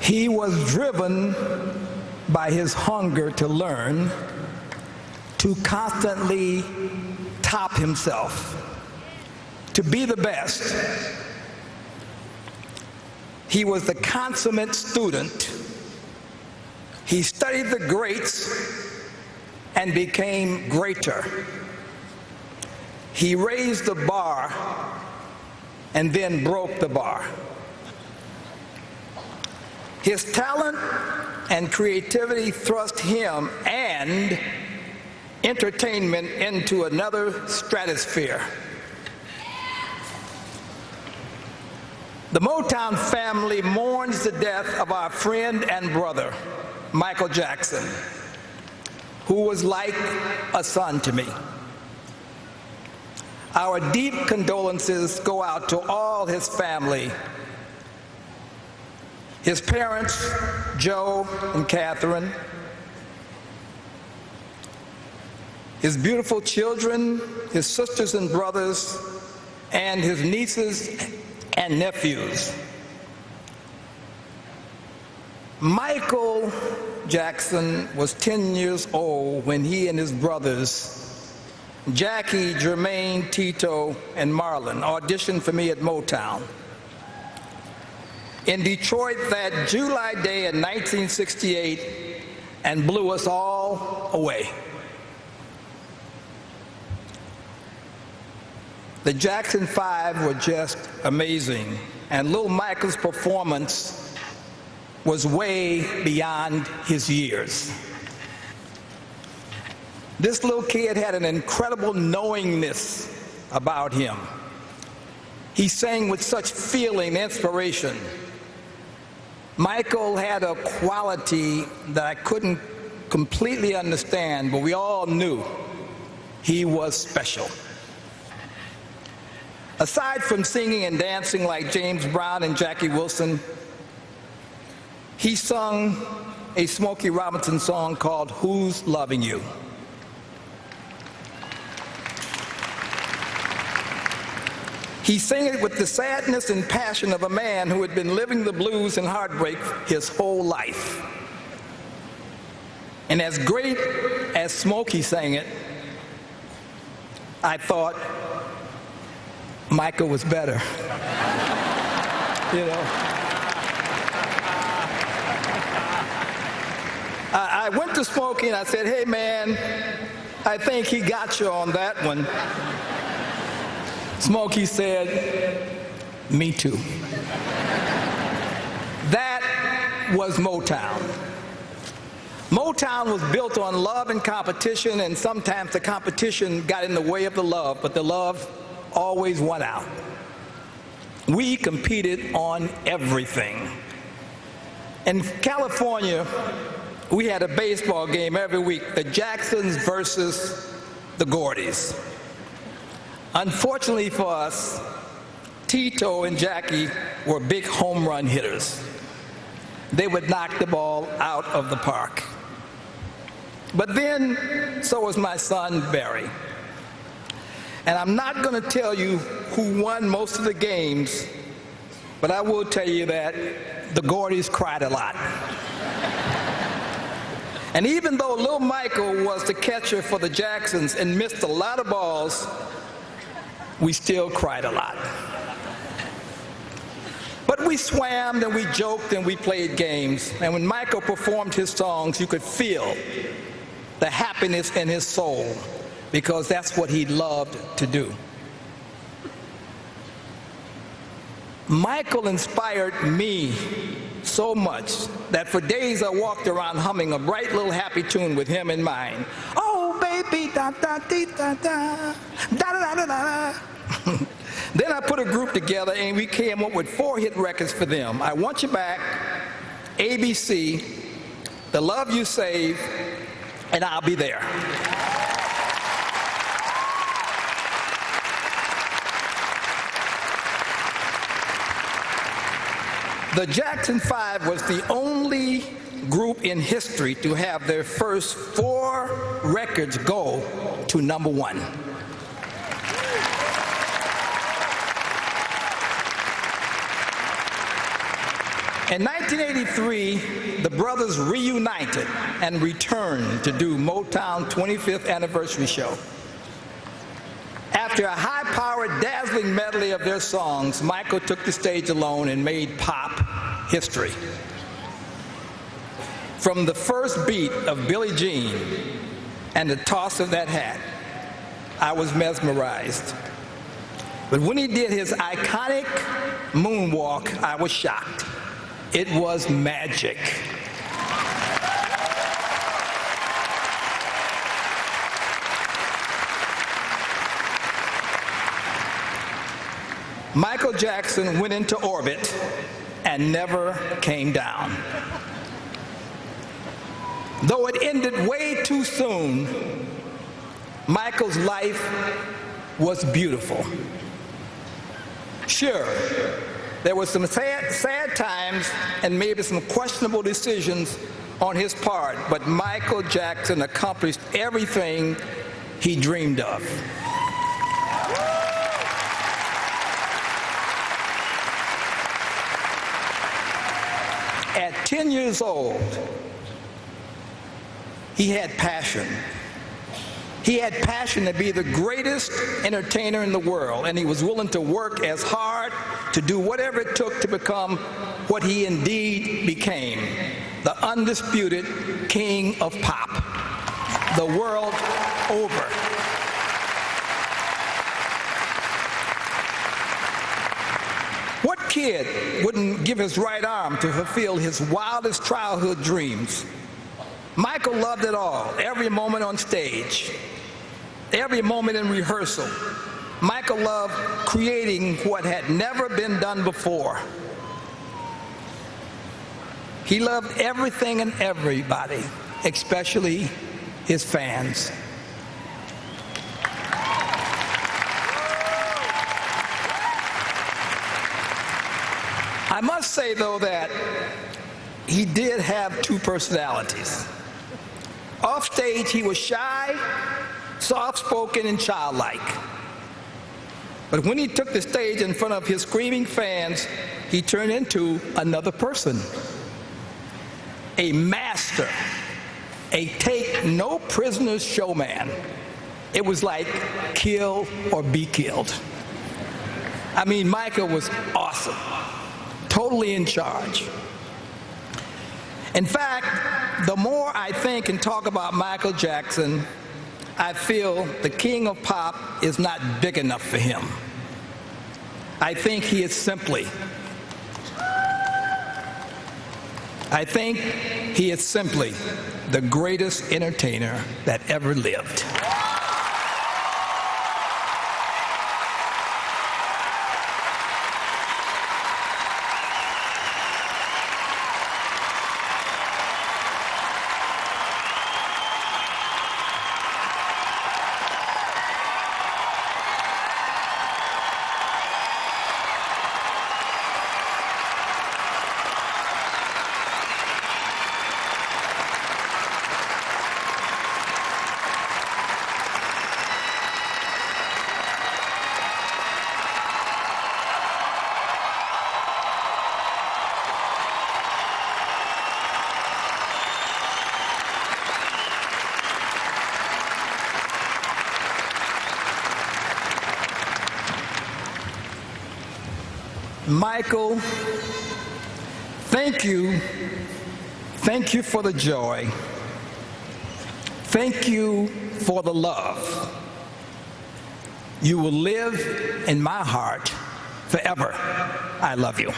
He was driven by his hunger to learn, to constantly top himself, to be the best. He was the consummate student. He studied the greats and became greater. He raised the bar and then broke the bar. His talent and creativity thrust him and entertainment into another stratosphere. The Mowtown family mourns the death of our friend and brother, Michael Jackson, who was like a son to me. Our deep condolences go out to all his family, his parents, Joe and Catherine, his beautiful children, his sisters and brothers, and his nieces and nephews. Michael Jackson was 10 years old when he and his brothers, Jackie, Jermaine, Tito, and Marlon, auditioned for me at Mowtown in Detroit that July day in 1968 and blew us all away. The Jackson 5 were just amazing, and little Michael's performance was way beyond his years. This little kid had an incredible knowingness about him. He sang with such feeling and inspiration. Michael had a quality that I couldn't completely understand, but we all knew he was special. Aside from singing and dancing like James Brown and Jackie Wilson, he sung a Smokey Robinson song called "Who's Loving You?" He sang it with the sadness and passion of a man who had been living the blues and heartbreak his whole life. And as great as Smokey sang it, I thought Michael was better. You know. I went to Smokey and I said, "Hey man, I think he got you on that one." Smokey said, "Me too." That was Mowtown. Mowtown was built on love and competition, and sometimes the competition got in the way of the love, but the love always won out. We competed on everything. In California, we had a baseball game every week, the Jacksons versus the Gordys. Unfortunately for us, Tito and Jackie were big home run hitters. They would knock the ball out of the park. But then, so was my son, Barry. And I'm not going to tell you who won most of the games, but I will tell you that the Gordys cried a lot. And even though little Michael was the catcher for the Jacksons and missed a lot of balls, we still cried a lot. But we swam and we joked and we played games. And when Michael performed his songs, you could feel the happiness in his soul, because that's what he loved to do. Michael inspired me so much that for days I walked around humming a bright little happy tune with him in mind. Oh baby, da da dee da da, da da da da da. Then I put a group together and we came up with 4 hit records for them. I Want You Back, ABC, The Love You Save, and I'll Be There. The Jackson 5 was the only group in history to have their first 4 records go to #1. In 1983, the brothers reunited and returned to do Mowtown 25th anniversary show. After a high-powered, dazzling medley of their songs, Michael took the stage alone and made pop history. From the first beat of Billie Jean and the toss of that hat, I was mesmerized. But when he did his iconic moonwalk, I was shocked. It was magic. Michael Jackson went into orbit and never came down. Though it ended way too soon, Michael's life was beautiful. Sure, there were some sad times and maybe some questionable decisions on his part, but Michael Jackson accomplished everything he dreamed of. At 10 years old, he had passion. He had passion to be the greatest entertainer in the world, and he was willing to work as hard to do whatever it took to become what he indeed became, the undisputed king of pop, the world over. What kid wouldn't give his right arm to fulfill his wildest childhood dreams? Michael loved it all, every moment on stage, every moment in rehearsal. Michael loved creating what had never been done before. He loved everything and everybody, especially his fans. I must say, though, that he did have two personalities. Off stage, he was shy, soft-spoken, and childlike. But when he took the stage in front of his screaming fans, he turned into another person. A master, a take-no-prisoners showman. It was like kill or be killed. I mean, Michael was awesome, totally in charge. In fact, the more I think and talk about Michael Jackson, I feel the king of pop is not big enough for him. I think he is simply the greatest entertainer that ever lived. Michael, thank you. Thank you for the joy. Thank you for the love. You will live in my heart forever. I love you.